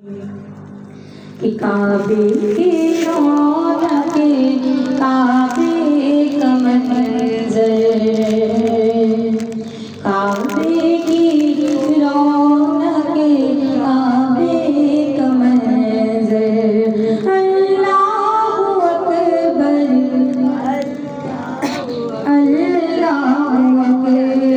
کہ کعبے کی رونق کعبے کا منظر، کعبے کی رونق کعبے کا منظر، اللہ اکبر اللہ اکبر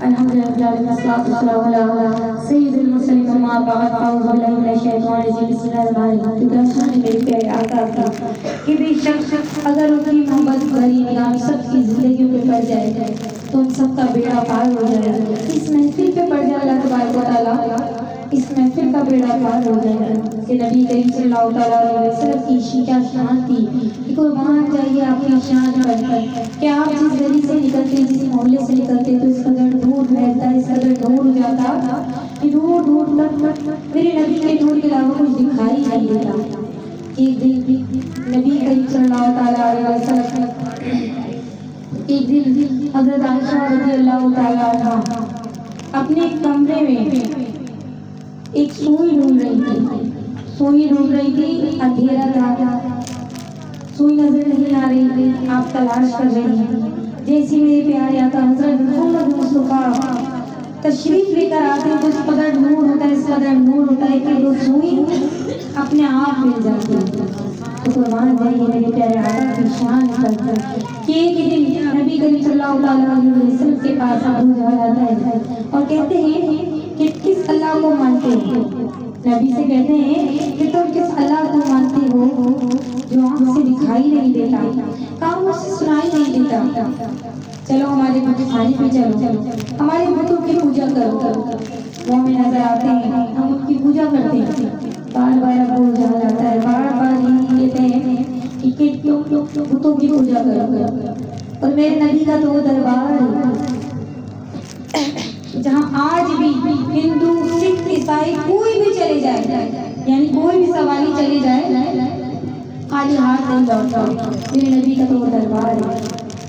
الحمد لله والصلاة والسلام على سيد المرسلين وما بعد. أعوذ بالله من الشيطان الشیطان الرجیم بسم اللہ الرحمن الرحیم. تو شان میرے پیارے آقا کا کہ بے شک اگر ان کی محبت بھری نگاہ سب کی زندگیوں پہ پڑ جائے تو ان سب کا بیڑا پار ہو جائے. اس محفل پہ پڑ جائے اللہ تبارک و تعالیٰ اس محفل کا بیڑا پار ہو جائے کہ نبی کریم صلی اللہ تعالیٰ علیہ وسلم کی کیا شان تھی کہ قربان جائیے آپ کی شان پر کہ آپ جس گلی سے نکلتے جس محلے سے نکلتے تو اس قدر دور رہتا اس قدر دور ہو جاتا کہ دور دور تک میرے نبی کے نور کے علاوہ کچھ دکھائی نہیں دیتا. ایک دن نبی کریم صلی اللہ تعالیٰ علیہ وسلم ایک دن حضرت عائشہ رضی اللہ تعالیٰ عنہا اپنے کمرے میں ایک سوئی ڈھونڈ رہی تھی. اندھیرا تھا, سوئی نظر نہیں آ رہی تھی, آپ تلاش کر رہی ہیں. جیسے میرے پیارے آقا حضرت محمد مصطفیٰ تشریف لے کر آتے ہیں تو اس قدر نور ہوتا ہے اس قدر نور ہوتا ہے کہ وہ سوئی اپنے آپ مل جاتی ہے. تو قربان جائیے میرے پیارے آقا کی شان پر کہ ایک دن نبی کریم صلی اللہ علیہ وسلم کے پاس ابو جہل آتا ہے اور کہتے ہیں کہ کس اللہ کو مانتے ہیں. نبی سے کہتے ہیں کہ تم کس اللہ کو مانتے ہو جو آنکھ سے دکھائی نہیں دیتا, کانوں سے سنائی نہیں دیتا. چلو ہمارے بت خانے پہ چلو, ہمارے بتوں کی پوجا کرو. وہ ہمیں نظر آتے ہیں, ہم ان کی پوجا کرتے ہیں. بار بار ابو جہل آتا ہے, بار بار یہی کہتے ہیں کہ کیوں بتوں کی پوجا کرو. اور میرے نبی کا تو وہ دربار ہے جہاں آج بھی ہندو سکھ عیسائی کوئی بھی چلے جائے, یعنی کوئی بھی سوالی چلے جائے خالی ہاتھ نہیں لوٹتا. میرے نبی کا تو وہ دربار ہے.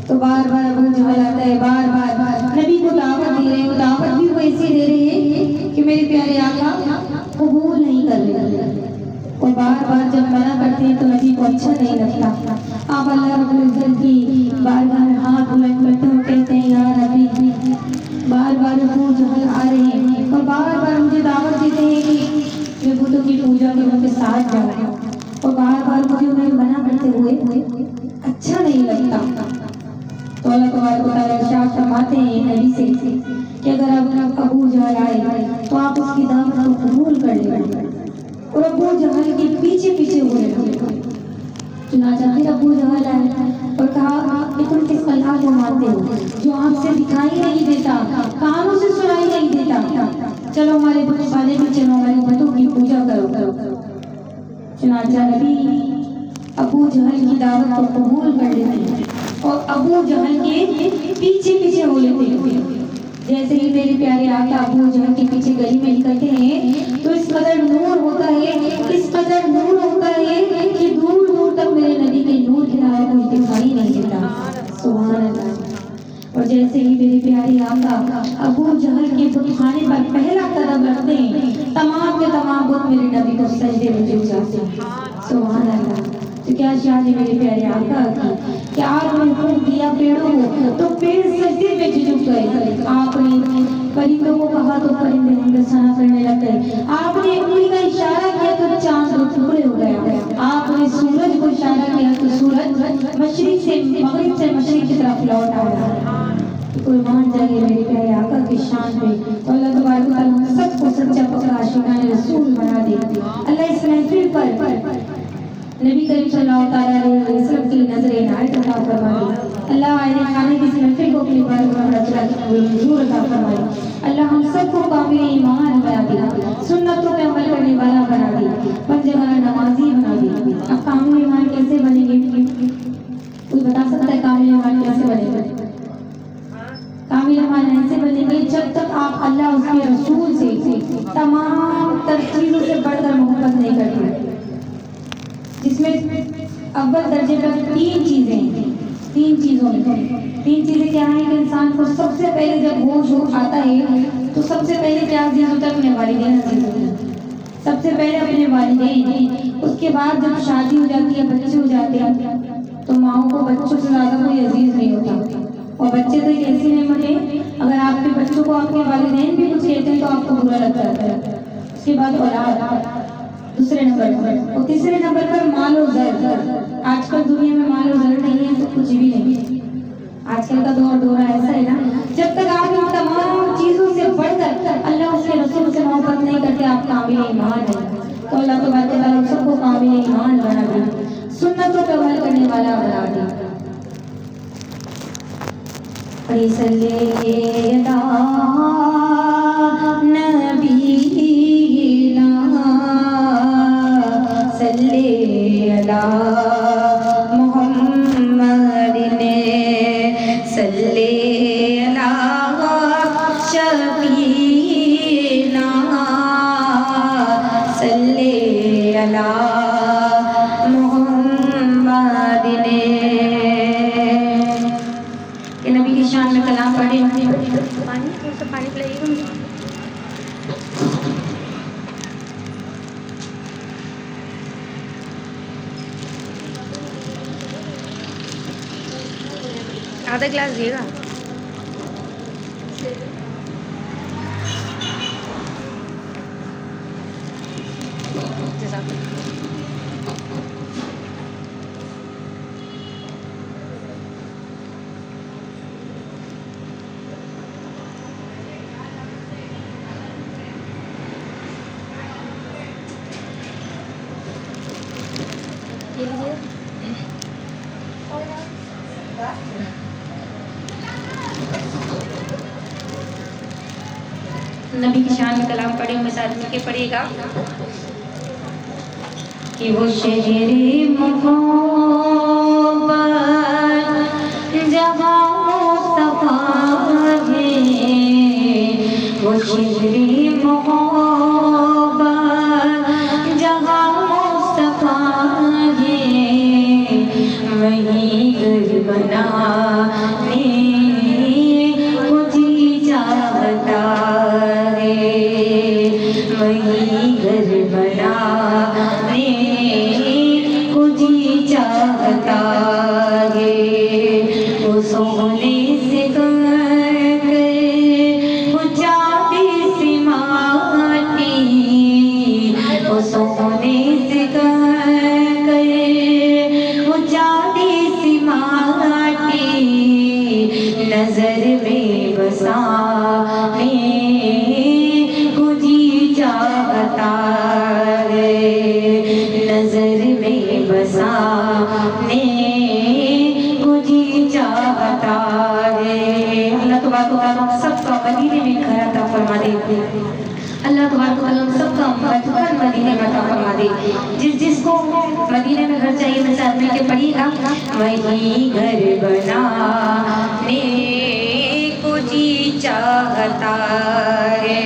تو بار بار ابو جہل آتا ہے, بار بار نبی کو دعوت دے رہے ہیں. دعوت بھی وہ ایسے دے رہے ہیں کہ میرے پیارے آقا قبول نہیں کر رہے. اور بار بار جب منع کرتے ہیں تو نبی کو اچھا نہیں لگتا. آپ اللہ رب العزت کی بارگاہ میں ہاتھ بلند کرتے ہو, کہتے ہیں یا نبی بار بار ابو جہل آ رہے ہیں اور بار بار مجھے دعوت دیتے ہیں کہ میں بتوں کی پوجا کے ان کے ساتھ جاؤں, اور بار بار مجھے انہیں منع کرتے ہوئے اچھا نہیں لگتا. تو اللہ تبارک و تعالیٰ ارشاد فرماتے ہیں نبی سے کہ اگر اب ابو جہل آئے تو آپ اس کی دعوت کو قبول کر لیں. اور ابو جہل کے پیچھے پیچھے ہوئے لگے. چنانچہ پھر ابو جہل آئے اور کہا کہ تم کس اللہ کو مانتے ہو جو آنکھ سے دکھائی نہیں دیتا, کانوں سے سنائی نہیں دیتا. چلو ہمارے بت خانے میں چلو, ہمارے بتوں کی پوجا کرو. چنانچہ نبی ابو جہل کی دعوت کو قبول کر لیتے ہیں اور ابو جہل کے پیچھے پیچھے ہو لیتے ہیں. جیسے ہی میرے پیارے آقا ابو جہل کے پیچھے گلی میں نکلتے ہیں تو اس قدر نور ہوتا ہے, اس قدر نور ہوتا ہے کہ دور دور تک میرے نبی کے نور کے علاوہ کوئی دکھائی نہیں دیتا. سبحان اللہ. اور جیسے ہی میرے پیارے آقا ابو جہل کے بت خانے پر پہلا قدم رکھتے ہیں تمام کے تمام بت میرے نبی کو سجدے میں جھک جاتے ہیں. سبحان اللہ. تو کیا شان ہے میرے پیارے آقا کی کہ آپ نے حکم دیا پیڑوں کو تو پیڑ سجدے میں جھک گئے. آپ نے پرندوں کو کہا تو پرندے ان کا ثنا کرنے لگ گئے. آپ نے انگلی کا اشارہ کیا تو چاند دو ٹکڑے ہو گیا. آپ نے سورج کو اشارہ کیا تو سورج مشرق سے مغرب سے مشرق کی طرف لوٹ آیا. قربان جائیے میرے پیارے آقا کی شان پہ. تو اللہ تبارک و تعالیٰ ہم سب کو سچا پکا عاشقان رسول بنا دے. اللہ اس محفل پر نبی کریم صلی اللہ علیہ وسلم کی نظر عنایت عطا فرمائے. اللہ آئین خانے کی اس محفل کو اپنی بارگاہ میں رچا کے حضور عطا فرمائے. اللہ ہم سب کو کامل ایمان بنا دے, سنتوں پہ عمل کرنے والا بنا دے, پنجے والا نمازی بنا دے. اب کامل ایمان کیسے بنے گے؟ کوئی بتا سکتا ہے کامل ایمان کیسے بنے گا؟ کامل ایمان ایسے بنے گے جب تک آپ اللہ اس کے رسول سے تمام تر چیزوں سے بڑھ کر محبت نہیں کرتے, جس میں اول درجے پر تین چیزیں کیا ہیں کہ انسان کو سب سے پہلے جب ہوش آتا ہے تو سب سے پہلے کیا عزیز ہوتا ہے؟ اپنے والدین عزیز ہوتے ہیں. سب سے پہلے اپنے والدین, اس کے بعد جب شادی ہو جاتی ہے بچے ہو جاتے ہیں تو ماؤں کو بچوں سے زیادہ کوئی عزیز نہیں ہوتا. اور بچے تو ایک ایسی نعمت ہے اگر آپ کے بچوں کو آپ کے والدین بھی کچھ کہتے ہیں تو آپ کو برا لگ جاتا ہے. اس کے بعد اولاد دوسرے نمبر پر, اور تیسرے نمبر پر مال و زر. آج کل دنیا میں مال و زر نہیں ہے تو کچھ بھی نہیں. آج کل کا دور ایسا ہے نا, جب تک آپ ان تمام چیزوں سے بڑھ کر اللہ اس کے رسول سے محبت نہیں کرتے آپ کامل ایمان ہیں. تو اللہ تبارک و تعالیٰ ہم سب کو قابل ایمان بنا دے، سنتوں پہ عمل کرنے والا بنا دے۔ صلی علی نبینا صلی علی محمد صلی علی شفیعنا صلی علی محمد۔ کہ نبی کی شان میں کلام پڑھے، پانی پلائیے گا۔ آدھا گلاس دیے گا۔ نبی کی شان میں کلام پڑھے، ہمیں ساتھ مل کے پڑھے گا کہ وہ شہر محبت جہاں مصطفیٰ ہے، وہ شہر محبت جہاں مصطفیٰ ہے، وہیں گھر بنانے کو جی چاہتا ہے، وہیں گھر بنانے کو جی چاہتا ہے، وہ سونے سے کر وہ چاندی سے ماٹی، وہ سونے سے کر وہ چاندی سے ماٹی، نظر میں بسانے کو جی چاہتا ہے، نظر میں بسانے کو جی چاہتا ہے۔ اللہ تبارک و تعالیٰ سب کا مدینے میں گھر عطا فرما دے، اللہ تبارک و تعالیٰ سب کا گھر مدینے میں عطا فرما دے۔ جس کو مدینے میں گھر چاہیے میں ساتھ مل کے پڑھیے گا، وہیں گھر بنانے کو جی چاہتا ہے،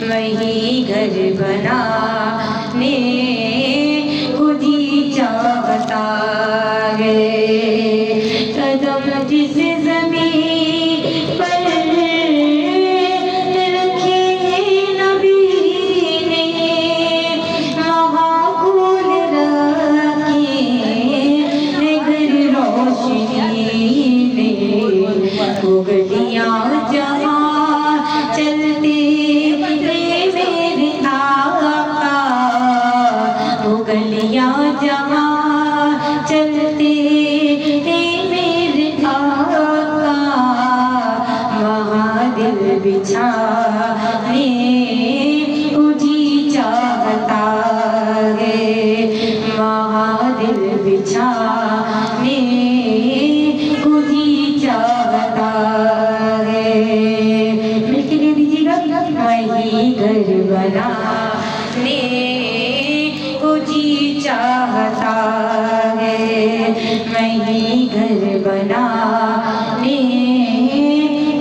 وہیں گھر بنانے کو جی چاہتا ہے، قدم جس زمین پر رکھے نبی نے، وہاں پھول رکھے گھر روشنی نے، وہ گلیاں جہاں چلتے میرے آقا، وہ گلیاں جہاں چلتے میرے آقا، وہاں دل بچھانے کو جی چاہتا ہے، وہاں دل بچھانے کو جی چاہتا ہے۔ مل کے لے دیجیے گا، وہیں گھر بنانے کو جی چاہتا ہے، وہیں گھر بنانے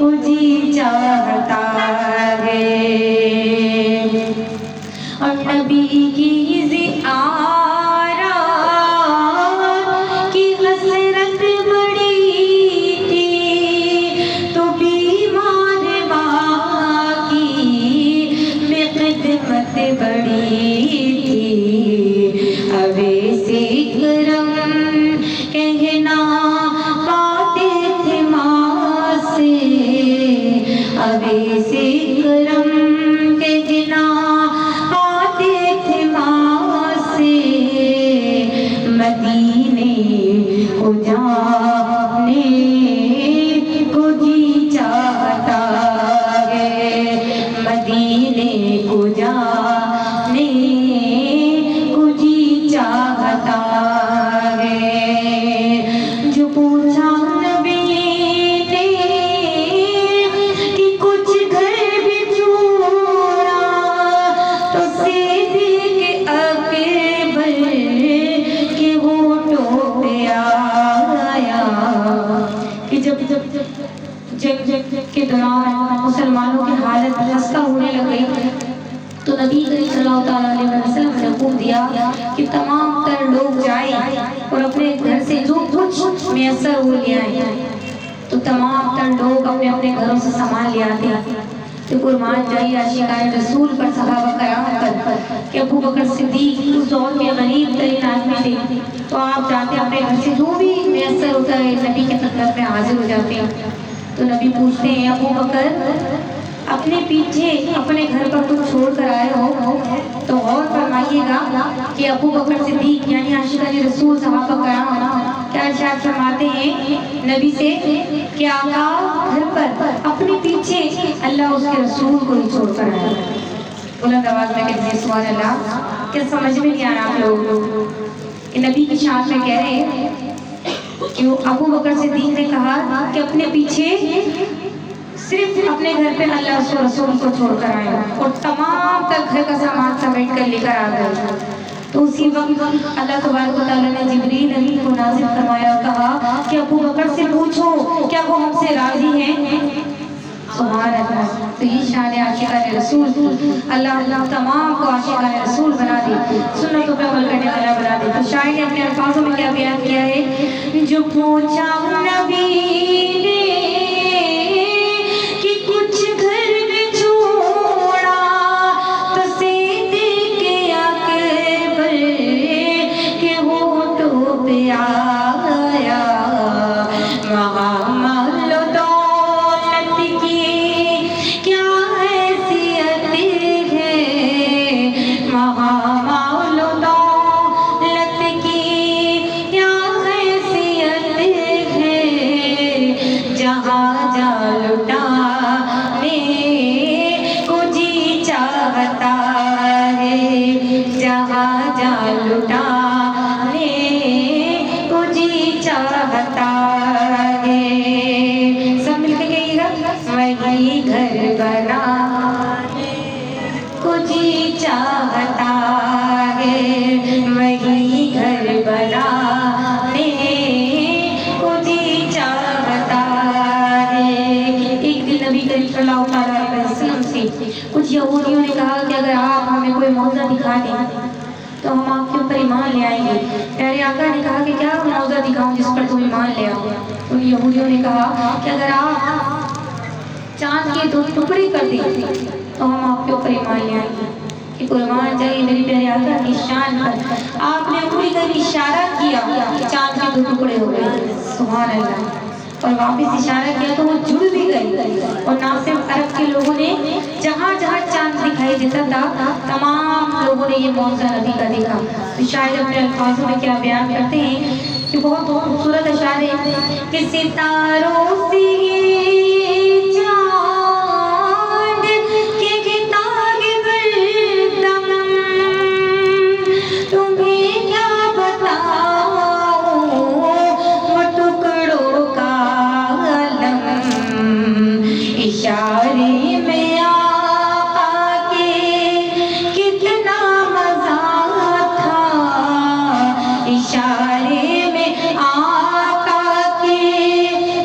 کو جی چاہتا ہے۔ اور نبی کی زیارت کی حسرت بڑی تھی، تو بیمار ماں کی بے خدمت بڑی تھی، اویس کرم کہنا پاتے تھے ماں سے، اویس کرم کہنا پاتے تھے ماں سے، مدینے کو جانے کو جی چاہتا ہے، مدینے کو جانے کے دوران مسلمانوں کی حالت خستہ ہونے لگی تو نبی کریم صلی اللہ علیہ وسلم نے حکم دیا کہ تمام تر لوگ جائیں اور اپنے گھر سے جو کچھ میسر ہو لے آئیں۔ تو تمام تر لوگ اپنے اپنے گھروں سے سامان لے آتے تو قربان جائیے عاشقان رسول پر صحابہ کرام پر کہ ابو بکر صدیق اس دور کے غریب ترین آدمی تھے، تو آپ جاتے اپنے گھر سے جو بھی میسر ہوتا ہے نبی کے خدمت میں حاضر ہو جاتے ہیں۔ تو نبی پوچھتے ہیں ابو بکر اپنے پیچھے اپنے گھر پر کچھ چھوڑ کر آئے ہو؟ تو غور فرمائیے گا کہ ابو بکر صدیق یعنی عاشقان رسول صحابہ کرام کیا ارشاد فرماتے ہیں نبی سے کہ آقا گھر پر اپنے پیچھے اللہ اس کے رسول کو ہی چھوڑ کر آئے۔ بلند آواز میں کہتے ہیں سبحان اللہ۔ کیا سمجھ میں نہیں آ رہا آپ لوگ کہ نبی کی شان میں کہہ رہے ہیں کہ ابو بکر صدیق نے کہا کہ اپنے پیچھے صرف اپنے گھر پہ اللہ اس رسول کو چھوڑ کر آئے اور تمام تک گھر کا سامان سمیٹ کر لے کر آ گئے۔ تو اسی وقت اللہ تبارک و تعالیٰ نے جبریل امین کو نازل فرمایا اور کہا کہ ابو بکر سے پوچھو کیا وہ ہم سے راضی ہیں؟ سبحان اللہ۔ تو یہ شان عاشقان رسول، اللہ تمام کو عاشقان رسول بنا دے، سنتوں پہ عمل کرنے والا بنا دے۔ تو شاعر نے اپنے الفاظوں میں کیا بیان کیا ہے؟ جو پوچھا نبی نے کہ کچھ گھر میں چھوڑا تو صدیق اکبر کہ ہونٹوں پہ آیا، وہاں مال و دولت کی کیا حیثیت ہے، وہاں مال و دولت کی کیا حیثیت ہے، جہاں جا لٹانے کو جی چاہتا ہے، جہاں جا لٹانے کو جی چاہتا ہے۔ سب مل کے کہیے گا وہی گھر بنانے کو جی چاہتا ہے، وہی گھر بنانے کو جی چاہتا ہے۔ ایک دن نبی کریم صلی اللہ علیہ وسلم سے کچھ یہودیوں نے کہا کہ اگر آپ ہمیں کوئی معجزہ دکھا دیں تو ہم آپ کے اوپر ایمان لے آئیں گے۔ پیارے آقا نے کہا کہ کیا معجزہ دکھاؤں جس پر تم ایمان لے آؤ؟ ان یہودیوں نے کہا کہ اگر آپ چاند کے 2 ٹکڑے کر دیں تو ہم آپ کے اوپر ایمان لے آئیں گے۔ کہ قربان جائیے میرے پیارے آقا کی شان پر آپ نے انگلی کا اشارہ کیا کہ چاند کے 2 ٹکڑے ہو گئے، سبحان اللہ، اور واپس اشارہ کیا تو وہ جڑ بھی گئی۔ اور نہ صرف عرب کے لوگوں نے جہاں جہاں چاند دکھائی دیتا تھا تمام لوگوں نے یہ معجزہ نبی کا دیکھا۔ تو شاعر اپنے الفاظوں میں کیا بیان کرتے ہیں کہ بہت خوبصورت اشعار ہے کہ ستاروں سے اشارے میں آقا کے کتنا مزہ تھا، اشارے میں آقا کے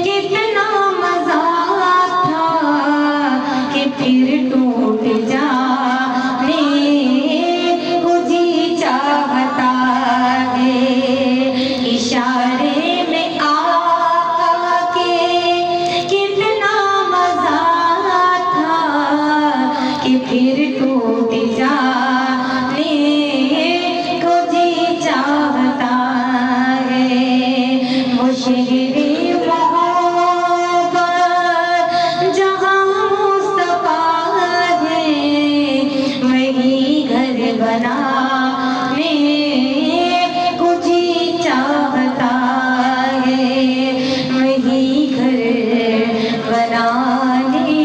کتنا مزہ تھا کہ پھر ٹوٹ جانے کو جی چاہتا ہے، اشارے میں آقا کے کتنا مزہ کہ پھر ٹوٹ جانے کو جی چاہتا ہے۔ وہ شہر محبت جہاں مصطفیٰ ہے، وہی گھر بنانے کو جی چاہتا ہے، وہی گھر بنانے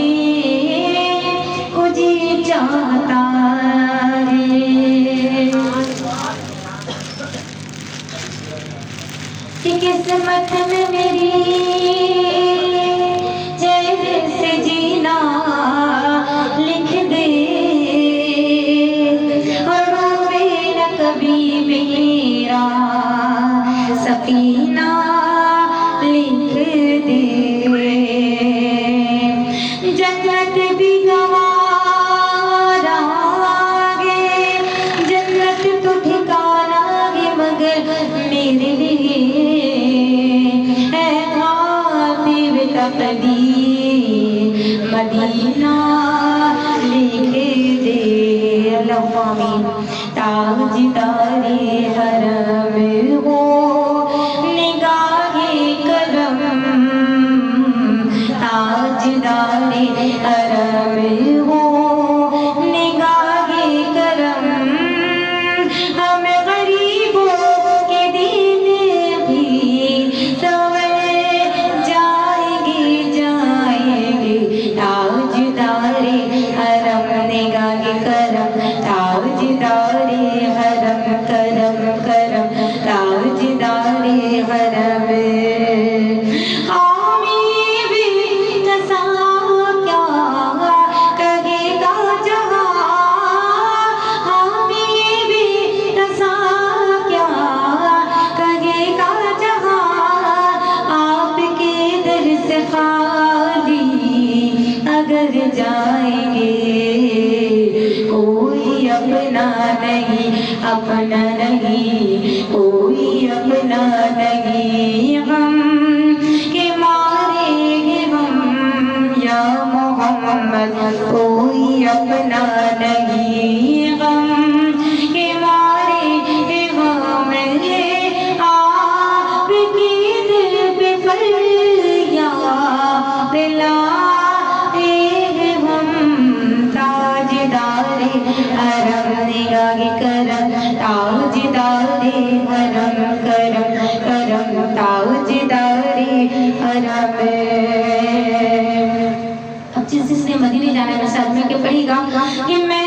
کو جی چاہتا ہے۔ کہ قسمت میں میری جیسے جینا لکھ دے اور روے نہ کبھی میرا سفینہ لکھ دے۔ تیرے لیے اے خاطب تقدیر مدینہ لکھ دے، اللہم آمین۔ تاجدار حرم ہو نگاہ کرم، تاجدار حرم ہو نگاہ کرم، ہم غریبوں کے دل بھی سنور جائیں گے تاجدار حرم نگاہ کرم، تاجدار حرم کرم کرم، تاجدار حرم۔ اگر جائیں گے کوئی اپنا نہیں، اپنا نہیں کوئی اپنا نہیں، غم کے مارے گے ہم یا محمد کوئی اپنا نہیں، غم کے مارے گے ہم آپ کی دل پہ فریاد لائے ہم، تاجدار حرم نگاہ کرم، تاجدار حرم کرم کرم، تاجدار حرم۔ اب جس نے مدینے جانا ہے ساتھ میں کہ پڑھے گا کہ میں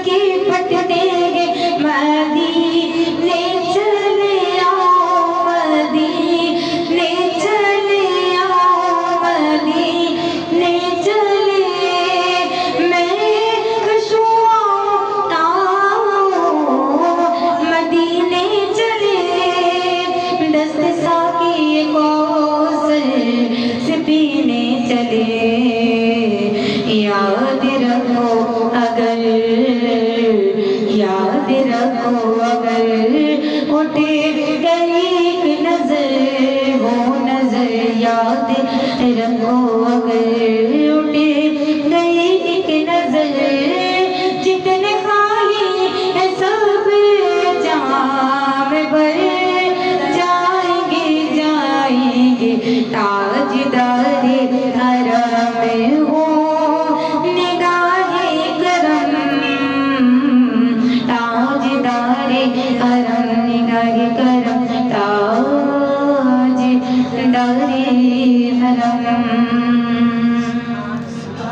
کے پٹ دیں گے مدینے چلے آؤ، مدینے چلے آؤ، مدینے چلے میں خوشوں آؤ، مدینے چلے دست ساقی کوثر سے پینے چلے، یاد رکھو اگر یاد رکھو اگر اٹھے گئی ایک نظر، وہ نظر یاد رکھو اگر اٹھے گئی ایک نظر، جتنے خالی ہے سب جام بھر جائیں گے تاجدار حرم ہو نگاہ کرم، تاجدار حرم نگاہ کرم، تاجدار حرم۔